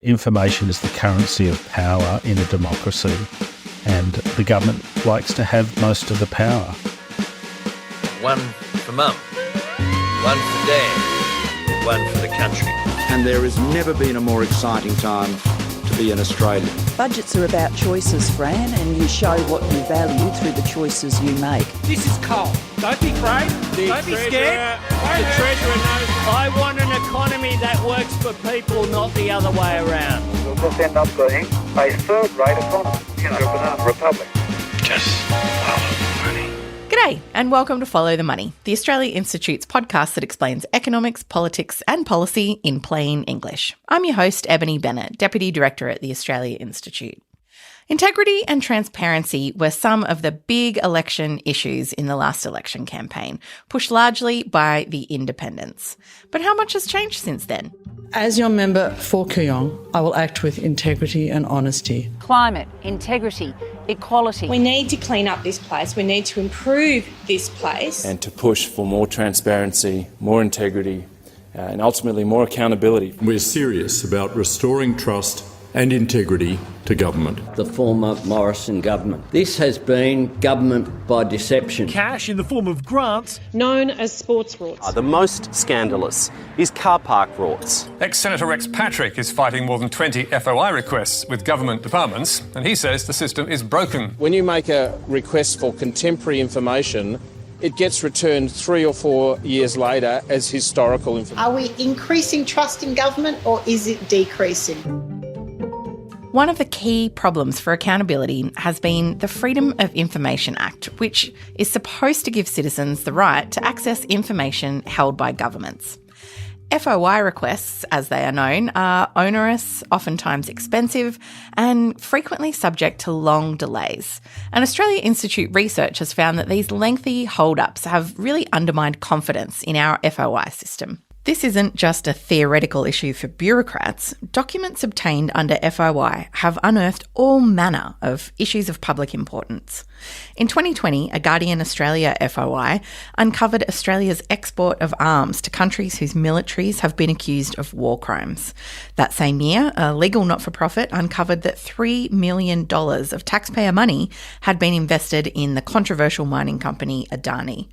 Information is the currency of power in a democracy, and the government likes to have most of the power. One for Mum, one for Dad, one for the country. And there has never been a more exciting time to be an Australian. Budgets are about choices, Fran, and you show what you value through the choices you make. This is coal. Don't be afraid. Don't be scared. The Treasurer knows. I want an economy that works for people, not the other way around. We'll just end up being a third-rate economy in a banana republic. Just follow the money. G'day and welcome to Follow the Money, the Australia Institute's podcast that explains economics, politics and policy in plain English. I'm your host, Ebony Bennett, Deputy Director at the Australia Institute. Integrity and transparency were some of the big election issues in the last election campaign, pushed largely by the independents. But how much has changed since then? As your member for Kooyong, I will act with integrity and honesty. Climate, integrity, equality. We need to clean up this place. We need to improve this place. And to push for more transparency, more integrity, and ultimately more accountability. We're serious about restoring trust and integrity to government. The former Morrison government. This has been government by deception. Cash in the form of grants. Known as sports rorts. The most scandalous is car park rorts. Ex-Senator Rex Patrick is fighting more than 20 FOI requests with government departments, and he says the system is broken. When you make a request for contemporary information, it gets returned 3 or 4 years later as historical information. Are we increasing trust in government or is it decreasing? One of the key problems for accountability has been the Freedom of Information Act, which is supposed to give citizens the right to access information held by governments. FOI requests, as they are known, are onerous, oftentimes expensive, and frequently subject to long delays. And Australia Institute research has found that these lengthy hold-ups have really undermined confidence in our FOI system. This isn't just a theoretical issue for bureaucrats. Documents obtained under FOI have unearthed all manner of issues of public importance. In 2020, a Guardian Australia FOI uncovered Australia's export of arms to countries whose militaries have been accused of war crimes. That same year, a legal not-for-profit uncovered that $3 million of taxpayer money had been invested in the controversial mining company Adani.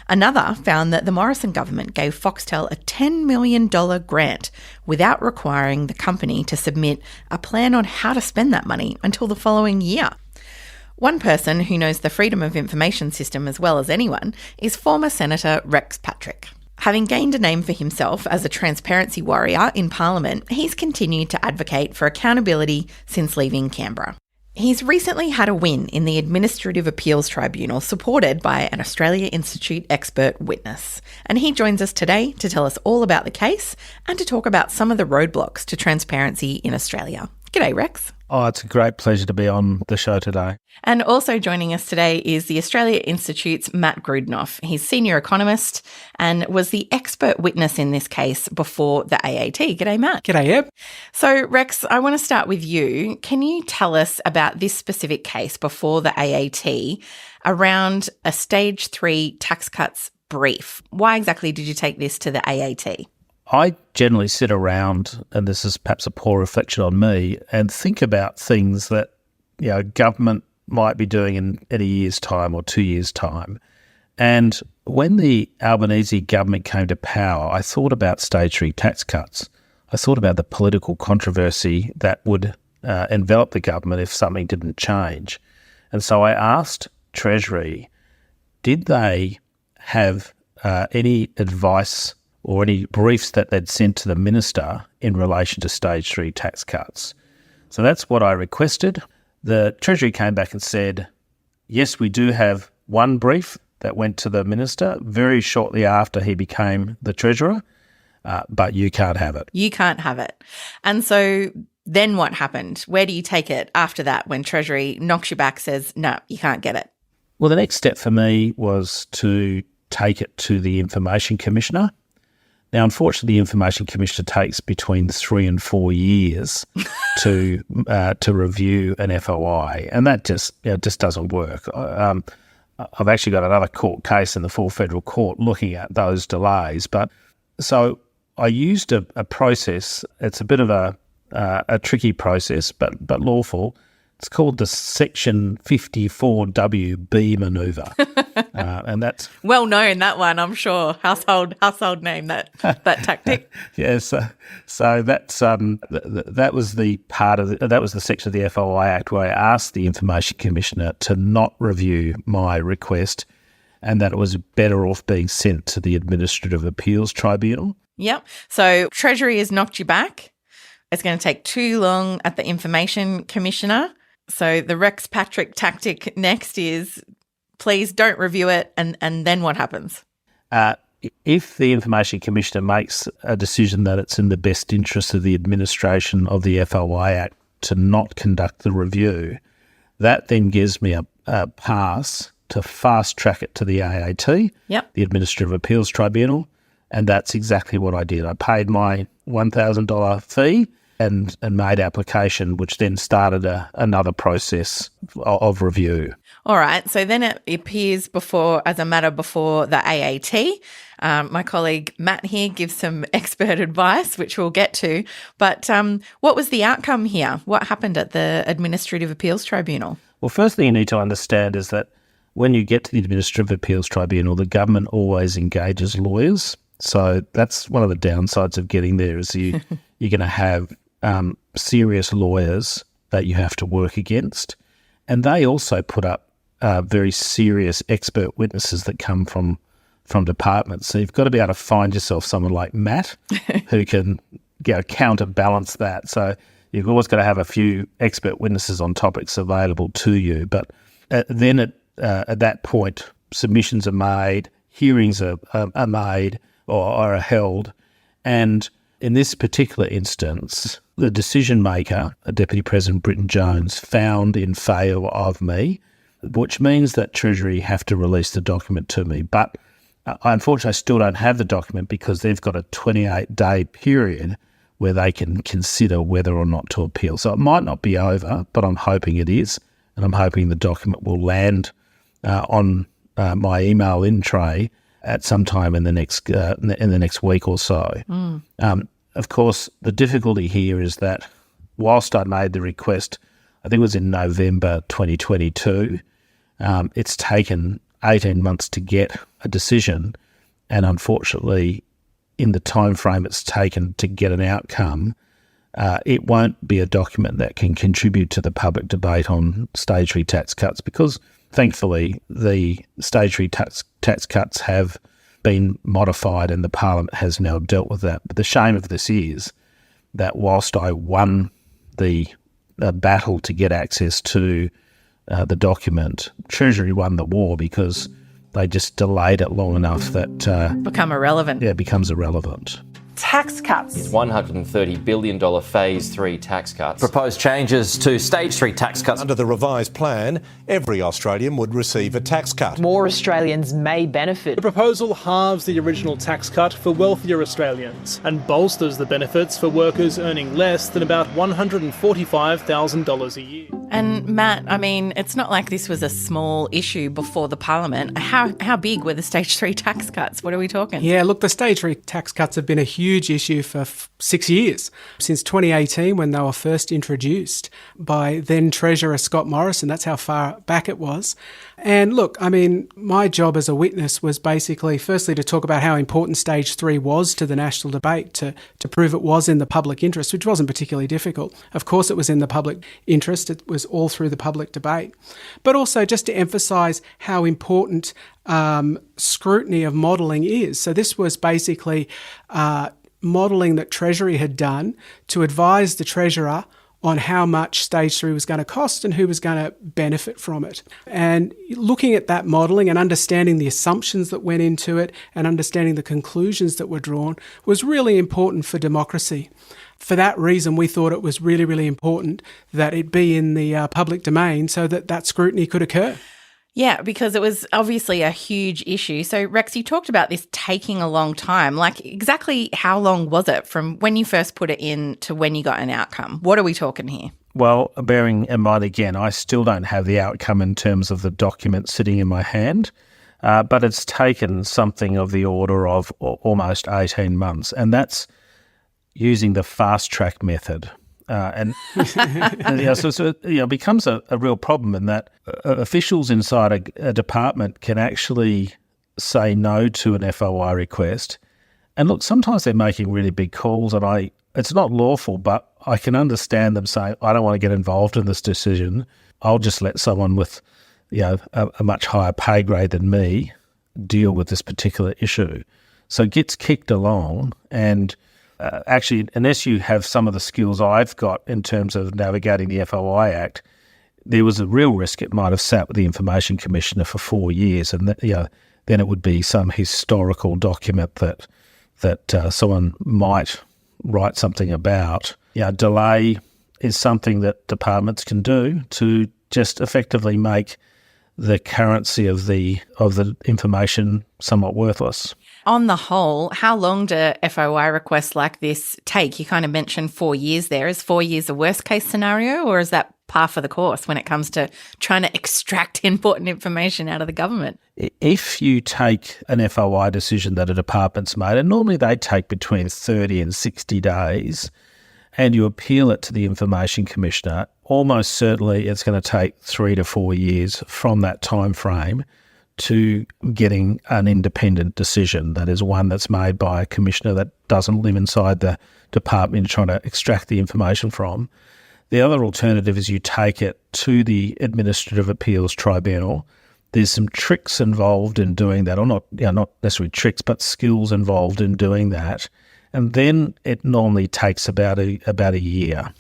Another found that the Morrison government gave Foxtel a $10 million grant without requiring the company to submit a plan on how to spend that money until the following year. One person who knows the Freedom of Information system as well as anyone is former Senator Rex Patrick. Having gained a name for himself as a transparency warrior in Parliament, he's continued to advocate for accountability since leaving Canberra. He's recently had a win in the Administrative Appeals Tribunal supported by an Australia Institute expert witness. And he joins us today to tell us all about the case and to talk about some of the roadblocks to transparency in Australia. G'day, Rex. Oh, it's a great pleasure to be on the show today. And also joining us today is the Australia Institute's Matt Grudnoff. He's senior economist and was the expert witness in this case before the AAT. G'day, Matt. G'day, Eb. So, Rex, I want to start with you. Can you tell us about this specific case before the AAT around a Stage 3 tax cuts brief? Why exactly did you take this to the AAT? I generally sit around, and this is perhaps a poor reflection on me, and think about things that, government might be doing in a year's time or 2 years' time. And when the Albanese government came to power, I thought about Stage 3 tax cuts. I thought about the political controversy that would envelop the government if something didn't change. And so I asked Treasury, did they have any advice or any briefs that they'd sent to the minister in relation to Stage 3 tax cuts? So that's what I requested. The Treasury came back and said, yes, we do have one brief that went to the minister very shortly after he became the Treasurer, but you can't have it. You can't have it. And so then what happened? Where do you take it after that when Treasury knocks you back, says, no, you can't get it? Well, the next step for me was to take it to the Information Commissioner. Now, unfortunately, the Information Commissioner takes between 3 and 4 years to review an FOI, and that just doesn't work. I've actually got another court case in the full federal court looking at those delays. But so I used a process. It's a bit of a a tricky process, but lawful. It's called the Section 54WB manoeuvre, and that's well known. That one, I'm sure, household name that tactic. Yes, so that's that was the part of that was the section of the FOI Act where I asked the Information Commissioner to not review my request, and that it was better off being sent to the Administrative Appeals Tribunal. Yep. So Treasury has knocked you back. It's going to take too long at the Information Commissioner. So the Rex Patrick tactic next is please don't review it, and then what happens? If the Information Commissioner makes a decision that it's in the best interest of the administration of the FOI Act to not conduct the review, that then gives me a pass to fast-track it to the AAT, the Administrative Appeals Tribunal, and that's exactly what I did. I paid my $1,000 fee and made application, which then started another process of review. All right. So then it appears as a matter before the AAT. My colleague Matt here gives some expert advice, which we'll get to. But what was the outcome here? What happened at the Administrative Appeals Tribunal? Well, first thing you need to understand is that when you get to the Administrative Appeals Tribunal, the government always engages lawyers. So that's one of the downsides of getting there is you're going to have serious lawyers that you have to work against. And they also put up very serious expert witnesses that come from departments. So you've got to be able to find yourself someone like Matt who can counterbalance that. So you've always got to have a few expert witnesses on topics available to you. But then at that point, submissions are made, hearings are made or are held, and in this particular instance, the decision maker, Deputy President Britton Jones, found in favour of me, which means that Treasury have to release the document to me. But unfortunately, I still don't have the document because they've got a 28-day period where they can consider whether or not to appeal. So it might not be over, but I'm hoping it is, and I'm hoping the document will land on my email in tray at some time in the next week or so. Of course, the difficulty here is that whilst I made the request, I think it was in November 2022, it's taken 18 months to get a decision, and unfortunately, in the time frame it's taken to get an outcome, it won't be a document that can contribute to the public debate on stage 3 tax cuts because, thankfully, the stage 3 tax cuts have been modified and the Parliament has now dealt with that. But the shame of this is that whilst I won the battle to get access to the document, Treasury won the war because they just delayed it long enough that... Become irrelevant. Yeah, it becomes irrelevant. Tax cuts. $130 billion Phase 3 tax cuts. Proposed changes to Stage 3 tax cuts. Under the revised plan, every Australian would receive a tax cut. More Australians may benefit. The proposal halves the original tax cut for wealthier Australians and bolsters the benefits for workers earning less than about $145,000 a year. And Matt, I mean, it's not like this was a small issue before the Parliament. How big were the Stage 3 tax cuts? What are we talking? Yeah, look, the Stage 3 tax cuts have been a huge issue for 6 years, since 2018 when they were first introduced by then Treasurer Scott Morrison. That's how far back it was. And look, I mean, my job as a witness was basically, firstly, to talk about how important Stage 3 was to the national debate, to prove it was in the public interest, which wasn't particularly difficult. Of course, it was in the public interest. It was all through the public debate. But also just to emphasise how important scrutiny of modelling is. So this was basically modelling that Treasury had done to advise the Treasurer on how much Stage 3 was going to cost and who was going to benefit from it. And looking at that modelling and understanding the assumptions that went into it and understanding the conclusions that were drawn was really important for democracy. For that reason, we thought it was really, really important that it be in the public domain so that scrutiny could occur. Yeah, because it was obviously a huge issue. So, Rex, you talked about this taking a long time. Like, exactly how long was it from when you first put it in to when you got an outcome? What are we talking here? Well, bearing in mind, again, I still don't have the outcome in terms of the document sitting in my hand, but it's taken something of the order of almost 18 months, and that's using the fast-track method. So it becomes a real problem in that officials inside a department can actually say no to an FOI request. And look, sometimes they're making really big calls, and it's not lawful, but I can understand them saying, I don't want to get involved in this decision. I'll just let someone with a much higher pay grade than me deal with this particular issue. So it gets kicked along, and actually, unless you have some of the skills I've got in terms of navigating the FOI Act, there was a real risk it might have sat with the Information Commissioner for 4 years, and then it would be some historical document that someone might write something about. Delay is something that departments can do to just effectively make the currency of the information somewhat worthless. On the whole, how long do FOI requests like this take? You kind of mentioned 4 years there. Is 4 years a worst case scenario, or is that par for the course when it comes to trying to extract important information out of the government? If you take an FOI decision that a department's made, and normally they take between 30 and 60 days, and you appeal it to the Information Commissioner, almost certainly it's going to take 3 to 4 years from that time frame to getting an independent decision. That is one that's made by a commissioner that doesn't live inside the department you're trying to extract the information from. The other alternative is you take it to the Administrative Appeals Tribunal. There's some tricks involved in doing that, or not necessarily tricks, but skills involved in doing that. And then it normally takes about a year.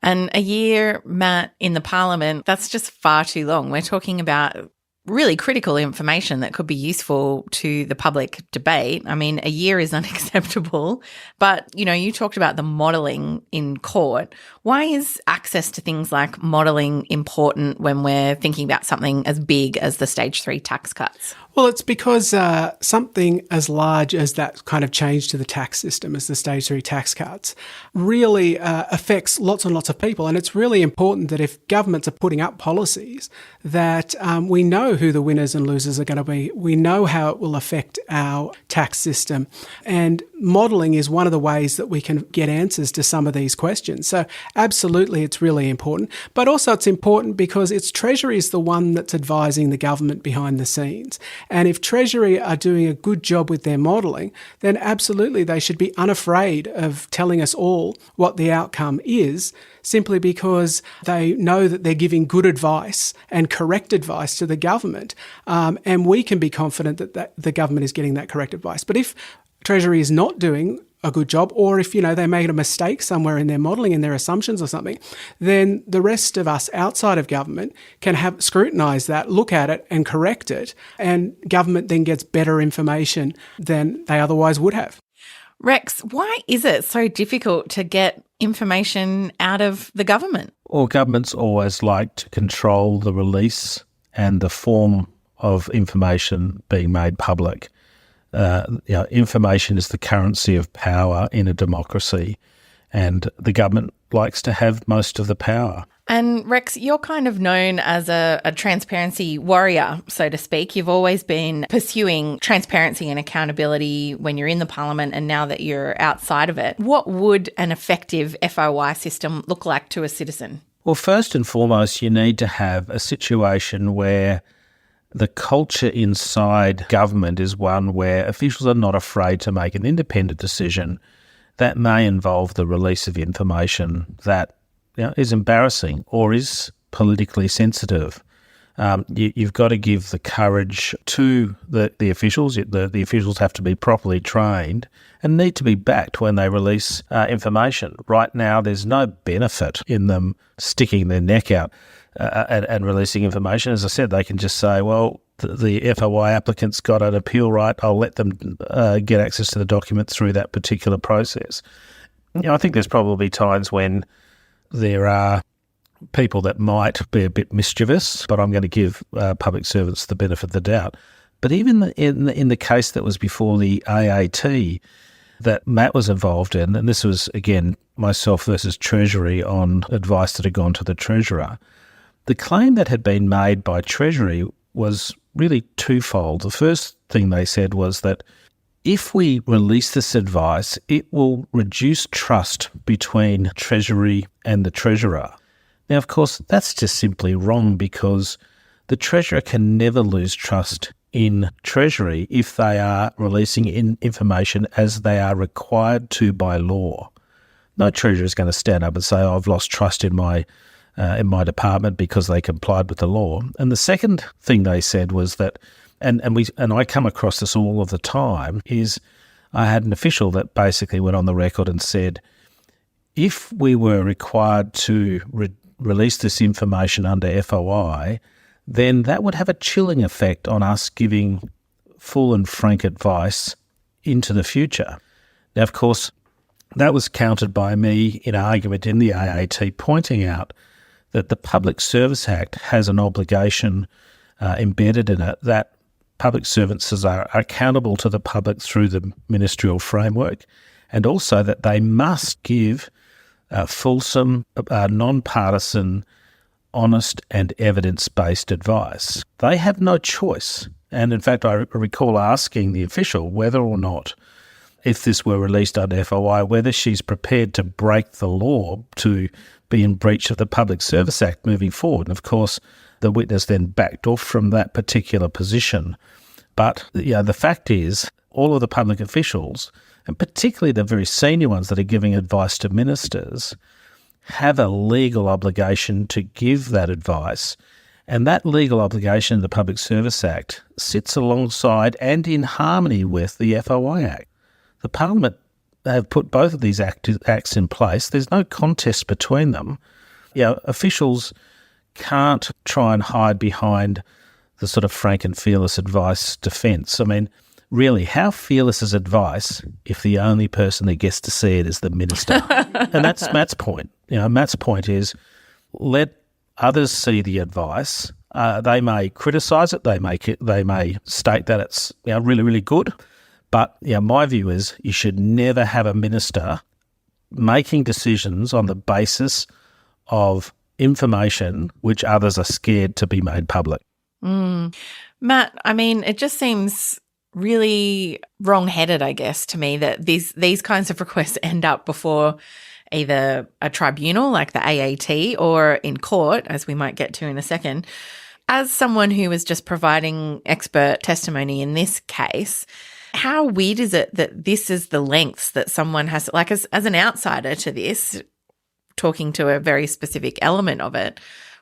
And a year, Matt, in the Parliament, that's just far too long. We're talking about really critical information that could be useful to the public debate. I mean, a year is unacceptable. But, you talked about the modelling in court. Why is access to things like modelling important when we're thinking about something as big as the Stage 3 tax cuts? Well, it's because something as large as that kind of change to the tax system as the Stage 3 tax cuts really affects lots and lots of people. And it's really important that if governments are putting up policies that we know who the winners and losers are going to be. We know how it will affect our tax system. And modelling is one of the ways that we can get answers to some of these questions. So absolutely, it's really important. But also it's important because Treasury is the one that's advising the government behind the scenes. And if Treasury are doing a good job with their modelling, then absolutely they should be unafraid of telling us all what the outcome is, simply because they know that they're giving good advice and correct advice to the government. And we can be confident that the government is getting that correct advice. But if Treasury is not doing a good job, or if, they made a mistake somewhere in their modelling and their assumptions or something, then the rest of us outside of government can scrutinise that, look at it and correct it, and government then gets better information than they otherwise would have. Rex, why is it so difficult to get information out of the government? Well, governments always like to control the release and the form of information being made public. Information is the currency of power in a democracy, and the government likes to have most of the power. And Rex, you're kind of known as a transparency warrior, so to speak. You've always been pursuing transparency and accountability when you're in the Parliament and now that you're outside of it. What would an effective FOI system look like to a citizen? Well, first and foremost, you need to have a situation where the culture inside government is one where officials are not afraid to make an independent decision that may involve the release of information that is embarrassing or is politically sensitive. You've got to give the courage to the officials. The officials have to be properly trained and need to be backed when they release information. Right now, there's no benefit in them sticking their neck out and releasing information. As I said, they can just say, well, the FOI applicant's got an appeal right. I'll let them get access to the document through that particular process. I think there's probably times when there are people that might be a bit mischievous, but I'm going to give public servants the benefit of the doubt. But even in the case that was before the AAT that Matt was involved in, and this was, again, myself versus Treasury on advice that had gone to the Treasurer, the claim that had been made by Treasury was really twofold. The first thing they said was that if we release this advice, it will reduce trust between Treasury and the Treasurer. Now, of course, that's just simply wrong, because the Treasurer can never lose trust in Treasury if they are releasing information as they are required to by law. No Treasurer is going to stand up and say, I've lost trust in my department because they complied with the law. And the second thing they said was that, and I come across this all of the time, is I had an official that basically went on the record and said, if we were required to release this information under FOI, then that would have a chilling effect on us giving full and frank advice into the future. Now, of course, that was countered by me in an argument in the AAT pointing out that the Public Service Act has an obligation embedded in it that public servants are accountable to the public through the ministerial framework, and also that they must give fulsome, non-partisan, honest and evidence-based advice. They have no choice. And in fact, I recall asking the official whether or not, if this were released under FOI, whether she's prepared to break the law to be in breach of the Public Service Act moving forward. And of course, the witness then backed off from that particular position. But the fact is, all of the public officials, and particularly the very senior ones that are giving advice to ministers, have a legal obligation to give that advice. And that legal obligation in the Public Service Act sits alongside and in harmony with the FOI Act. The Parliament have put both of these acts in place. There's no contest between them. Officials can't try and hide behind the sort of frank and fearless advice defence. I mean, really, how fearless is advice if the only person that gets to see it is the minister? And that's Matt's point. Matt's point is, let others see the advice. They may criticise it. They may state that it's really, really good. But my view is you should never have a minister making decisions on the basis of information which others are scared to be made public. Matt, I mean, it just seems really wrong-headed, I guess, to me that these kinds of requests end up before either a tribunal like the AAT or in court, as we might get to in a second. As someone who was just providing expert testimony in this case, how weird is it that this is the lengths that someone has, like as an outsider to this, talking to a very specific element of it,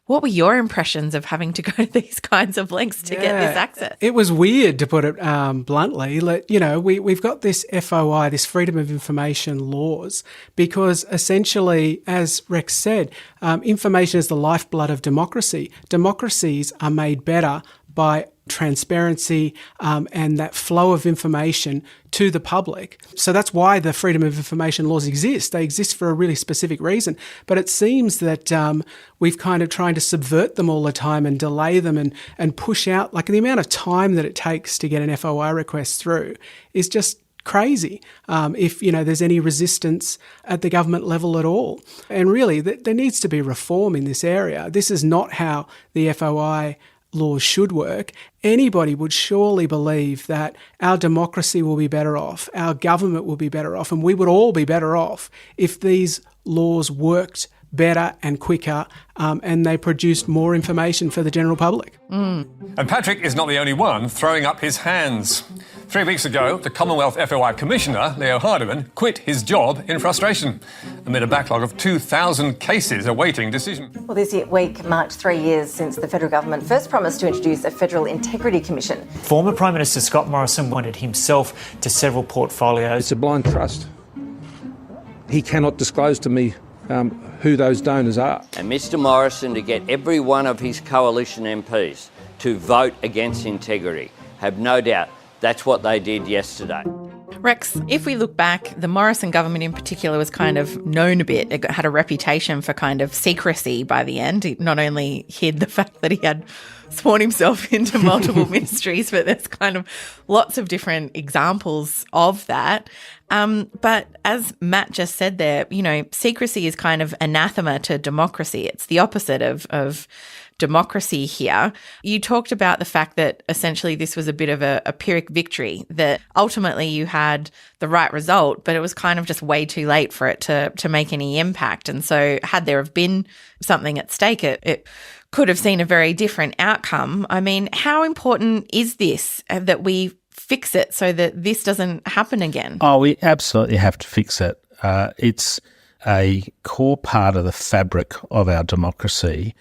what were your impressions of having to go to these kinds of lengths to get this access? It was weird, to put it bluntly. We've got this FOI, this Freedom of Information laws, because essentially, as Rex said, information is the lifeblood of democracy. Democracies are made better by transparency and that flow of information to the public. So that's why the Freedom of Information laws exist. They exist for a really specific reason. But it seems that we've kind of trying to subvert them all the time and delay them and push out, like the amount of time that it takes to get an FOI request through is just crazy if there's any resistance at the government level at all. And really, there needs to be reform in this area. This is not how the FOI laws should work. Anybody would surely believe that our democracy will be better off, our government will be better off, and we would all be better off if these laws worked better and quicker and they produced more information for the general public. And Patrick is not the only one throwing up his hands. 3 weeks ago, the Commonwealth FOI Commissioner, Leo Hardiman, quit his job in frustration amid a backlog of 2,000 cases awaiting decision. Well, this week marked 3 years since the federal government first promised to introduce a Federal Integrity Commission. Former Prime Minister Scott Morrison pointed himself to several portfolios. It's a blind trust. He cannot disclose to me who those donors are. And Mr Morrison to get every one of his coalition MPs to vote against integrity. Have no doubt that's what they did yesterday. Rex, if we look back, the Morrison government in particular was kind of known a bit. It had a reputation for kind of secrecy by the end. It not only hid the fact that he had sworn himself into multiple ministries, but there's kind of lots of different examples of that. But as Matt just said there, secrecy is kind of anathema to democracy. It's the opposite of democracy here. You talked about the fact that essentially this was a bit of a Pyrrhic victory, that ultimately you had the right result, but it was kind of just way too late for it to make any impact. And so had there have been something at stake, it could have seen a very different outcome. I mean, how important is this that we fix it so that this doesn't happen again? Oh, we absolutely have to fix it. It's a core part of the fabric of our democracy,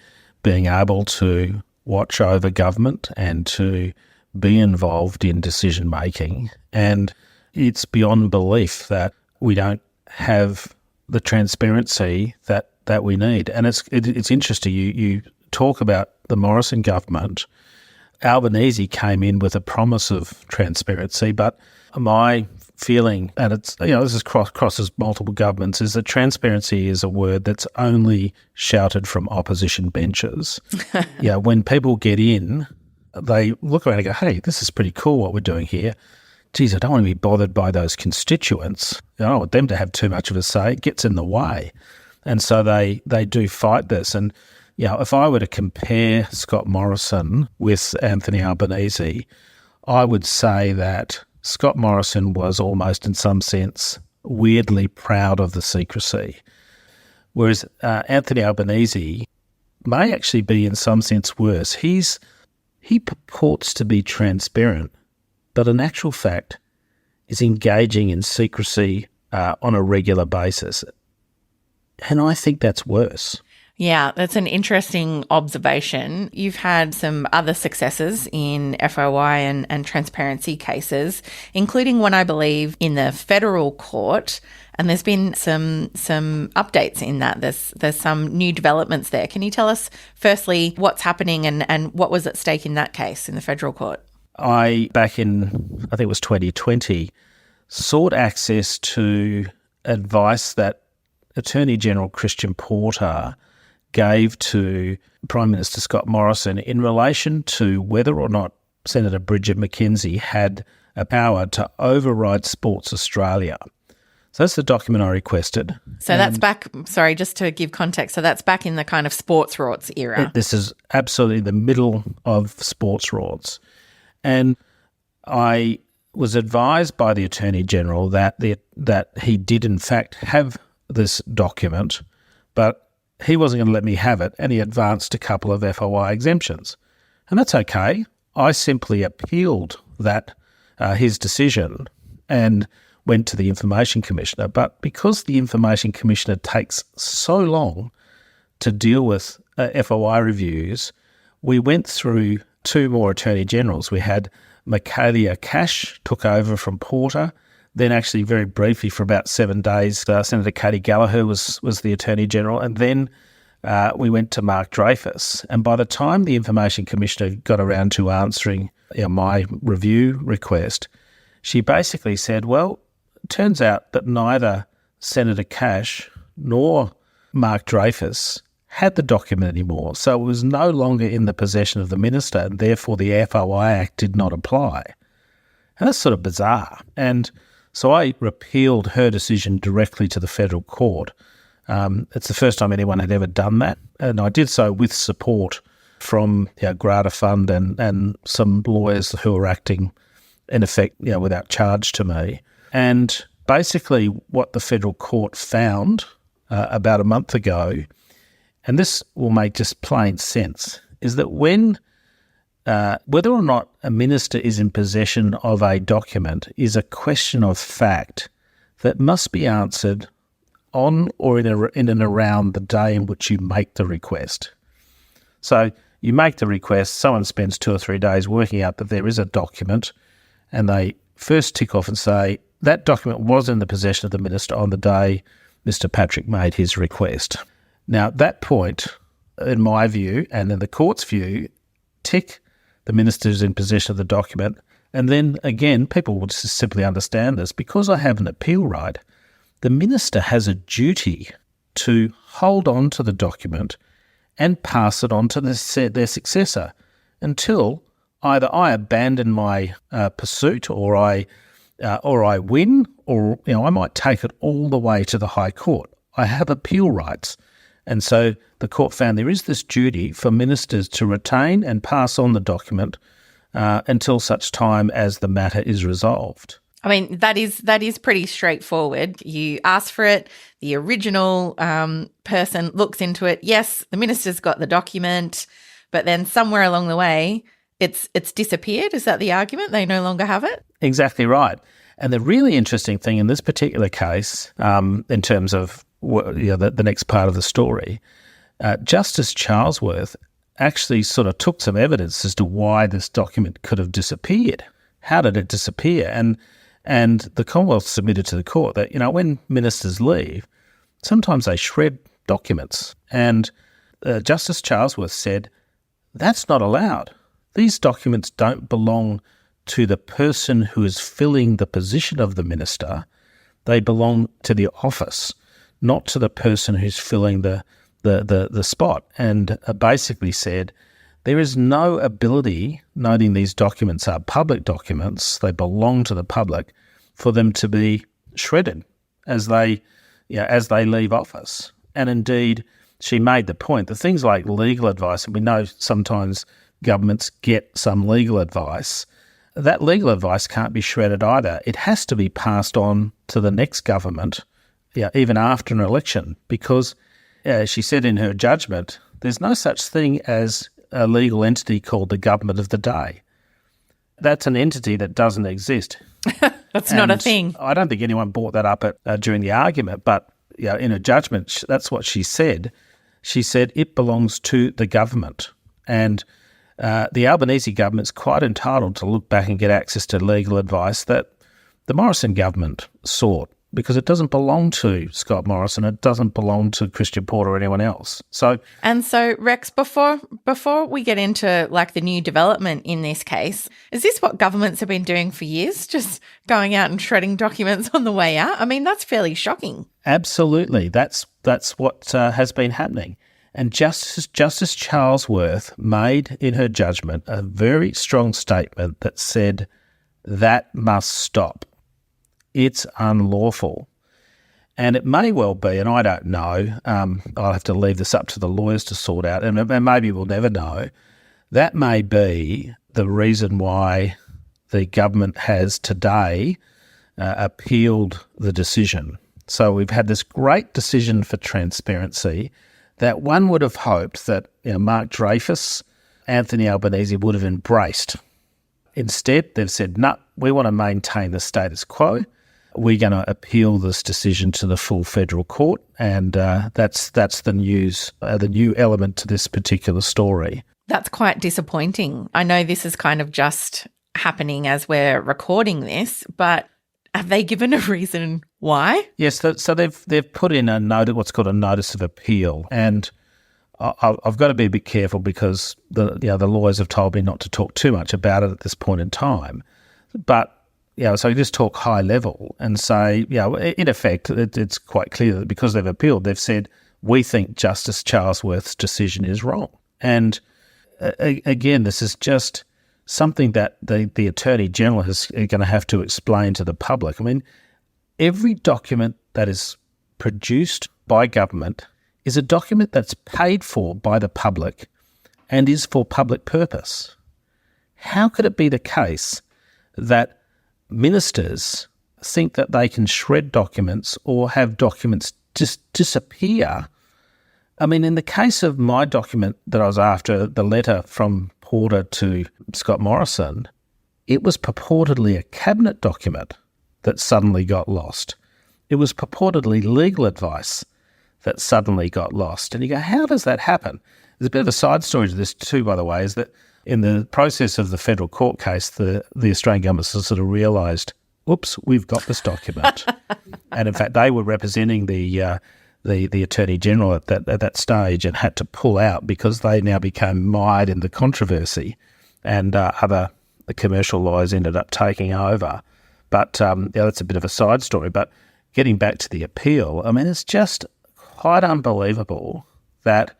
being able to watch over government and to be involved in decision making. And it's beyond belief that we don't have the transparency that we need. And it's interesting, you talk about the Morrison government. Albanese came in with a promise of transparency, but my feeling, and it's, this is crosses multiple governments, is that transparency is a word that's only shouted from opposition benches. When people get in, they look around and go, hey, this is pretty cool what we're doing here. Geez, I don't want to be bothered by those constituents. I don't want them to have too much of a say. It gets in the way. And so they do fight this. And, if I were to compare Scott Morrison with Anthony Albanese, I would say that Scott Morrison was almost, in some sense, weirdly proud of the secrecy, whereas Anthony Albanese may actually be, in some sense, worse. He purports to be transparent, but in actual fact is engaging in secrecy on a regular basis. And I think that's worse. Yeah, that's an interesting observation. You've had some other successes in FOI and transparency cases, including one, I believe, in the federal court, and there's been some updates in that. There's some new developments there. Can you tell us, firstly, what's happening and what was at stake in that case in the federal court? Back in, I think it was 2020, sought access to advice that Attorney General Christian Porter gave to Prime Minister Scott Morrison in relation to whether or not Senator Bridget McKenzie had a power to override Sports Australia. So that's the document I requested. So that's back, sorry, just to give context, so that's back in the kind of sports rorts era. This is absolutely the middle of sports rorts. And I was advised by the Attorney General that he did in fact have this document, but he wasn't going to let me have it, and he advanced a couple of FOI exemptions. And that's okay. I simply appealed that his decision and went to the Information Commissioner. But because the Information Commissioner takes so long to deal with FOI reviews, we went through two more Attorney Generals. We had Michaelia Cash took over from Porter. Then actually very briefly for about 7 days, Senator Katie Gallagher was the Attorney General. And then we went to Mark Dreyfus. And by the time the Information Commissioner got around to answering my review request, she basically said, well, it turns out that neither Senator Cash nor Mark Dreyfus had the document anymore. So it was no longer in the possession of the minister, and therefore the FOI Act did not apply. And that's sort of bizarre. And so I repealed her decision directly to the federal court. It's the first time anyone had ever done that, and I did so with support from Grudnoff Fund and some lawyers who were acting, in effect, without charge to me. And basically what the federal court found about a month ago, and this will make just plain sense, is that when whether or not a minister is in possession of a document is a question of fact that must be answered on or in and around the day in which you make the request. So you make the request, someone spends 2 or 3 days working out that there is a document, and they first tick off and say, that document was in the possession of the minister on the day Mr. Patrick made his request. Now, at that point, in my view, and in the court's view, tick, the minister is in possession of the document. And then, again, people will just simply understand this. Because I have an appeal right, the minister has a duty to hold on to the document and pass it on to their successor until either I abandon my pursuit or I win, or I might take it all the way to the High Court. I have appeal rights. And so the court found there is this duty for ministers to retain and pass on the document until such time as the matter is resolved. I mean, that is pretty straightforward. You ask for it, the original person looks into it. Yes, the minister's got the document, but then somewhere along the way, it's disappeared. Is that the argument? They no longer have it? Exactly right. And the really interesting thing in this particular case, in terms of the next part of the story, Justice Charlesworth actually sort of took some evidence as to why this document could have disappeared. How did it disappear? And the Commonwealth submitted to the court that, when ministers leave, sometimes they shred documents. And Justice Charlesworth said, that's not allowed. These documents don't belong to the person who is filling the position of the minister. They belong to the office, not to the person who's filling the spot. And basically said, there is no ability, noting these documents are public documents, they belong to the public, for them to be shredded as they leave office. And indeed, she made the point that things like legal advice, and we know sometimes governments get some legal advice, that legal advice can't be shredded either. It has to be passed on to the next government, even after an election, because she said in her judgment, there's no such thing as a legal entity called the government of the day. That's an entity that doesn't exist. That's not a thing. I don't think anyone brought that up during the argument, but in her judgment, that's what she said. She said it belongs to the government. And the Albanese government's quite entitled to look back and get access to legal advice that the Morrison government sought, because it doesn't belong to Scott Morrison, it doesn't belong to Christian Porter or anyone else. So, Rex, before we get into the new development in this case, is this what governments have been doing for years, just going out and shredding documents on the way out? I mean, that's fairly shocking. Absolutely, that's what has been happening. And Justice Charlesworth made in her judgment a very strong statement that said that must stop. It's unlawful. And it may well be, and I don't know, I'll have to leave this up to the lawyers to sort out, and maybe we'll never know, that may be the reason why the government has today appealed the decision. So we've had this great decision for transparency that one would have hoped that Mark Dreyfus, Anthony Albanese would have embraced. Instead, they've said, no, we want to maintain the status quo. We're going to appeal this decision to the full federal court, and that's the news, the new element to this particular story. That's quite disappointing. I know this is kind of just happening as we're recording this, but have they given a reason why? Yes, so they've put in what's called a notice of appeal, and I've got to be a bit careful because the lawyers have told me not to talk too much about it at this point in time, but. So you just talk high level and say, in effect, it's quite clear that because they've appealed, they've said, we think Justice Charlesworth's decision is wrong. And again, this is just something that the Attorney General is going to have to explain to the public. I mean, every document that is produced by government is a document that's paid for by the public and is for public purpose. How could it be the case that ministers think that they can shred documents or have documents just disappear? I mean, in the case of my document that I was after, the letter from Porter to Scott Morrison, it was purportedly a cabinet document that suddenly got lost. It was purportedly legal advice that suddenly got lost. And you go, how does that happen? There's a bit of a side story to this too, by the way, is that in the process of the federal court case, the Australian government sort of realised, oops, we've got this document. And in fact, they were representing the Attorney General at that stage and had to pull out because they now became mired in the controversy, and other commercial lawyers ended up taking over. But that's a bit of a side story. But getting back to the appeal, I mean, it's just quite unbelievable that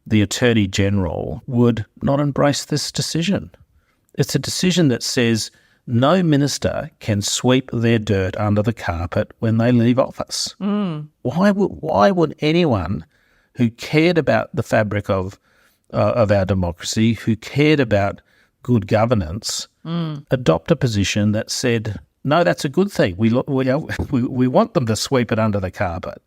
the Attorney General would not embrace this decision. It's a decision that says no minister can sweep their dirt under the carpet when they leave office. Why would anyone who cared about the fabric of our democracy, who cared about good governance, adopt a position that said, no, that's a good thing. We want them to sweep it under the carpet.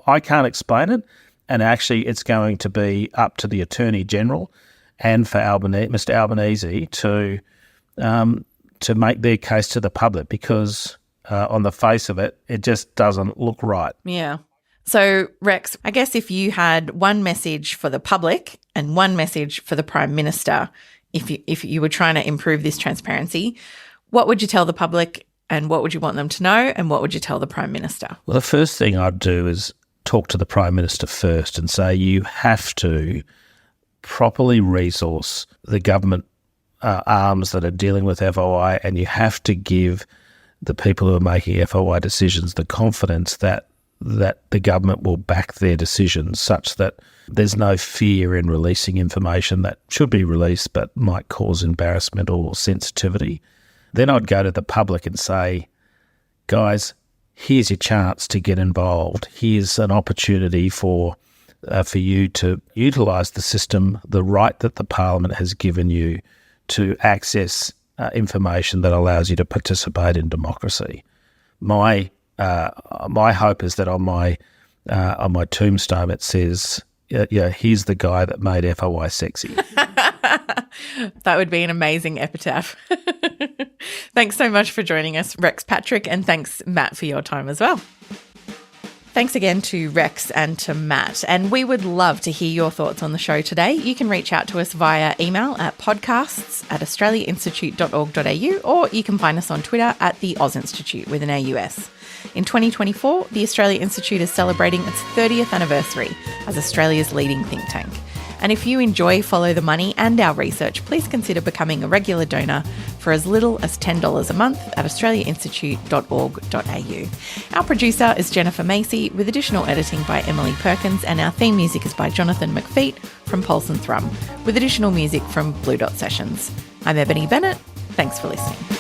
I can't explain it, and actually it's going to be up to the Attorney General and for Mr Albanese to make their case to the public, because on the face of it, it just doesn't look right. Yeah. So, Rex, I guess if you had one message for the public and one message for the Prime Minister, if you were trying to improve this transparency, what would you tell the public and what would you want them to know and what would you tell the Prime Minister? Well, the first thing I'd do is talk to the Prime Minister first and say you have to properly resource the government arms that are dealing with FOI, and you have to give the people who are making FOI decisions the confidence that the government will back their decisions, such that there's no fear in releasing information that should be released but might cause embarrassment or sensitivity. Then I'd go to the public and say, guys, here's your chance to get involved. Here's an opportunity for you to utilise the system, the right that the Parliament has given you to access information that allows you to participate in democracy. My hope is that on my tombstone it says, here's the guy that made FOI sexy. That would be an amazing epitaph. Thanks so much for joining us, Rex Patrick, and thanks, Matt, for your time as well. Thanks again to Rex and to Matt, and we would love to hear your thoughts on the show today. You can reach out to us via email at podcasts@australiainstitute.org.au, or you can find us on Twitter at the Oz Institute with an AUS. In 2024, the Australia Institute is celebrating its 30th anniversary as Australia's leading think tank. And if you enjoy Follow the Money and our research, please consider becoming a regular donor for as little as $10 a month at australiainstitute.org.au. Our producer is Jennifer Macy, with additional editing by Emily Perkins, and our theme music is by Jonathan McFeet from Pulse and Thrum, with additional music from Blue Dot Sessions. I'm Ebony Bennett. Thanks for listening.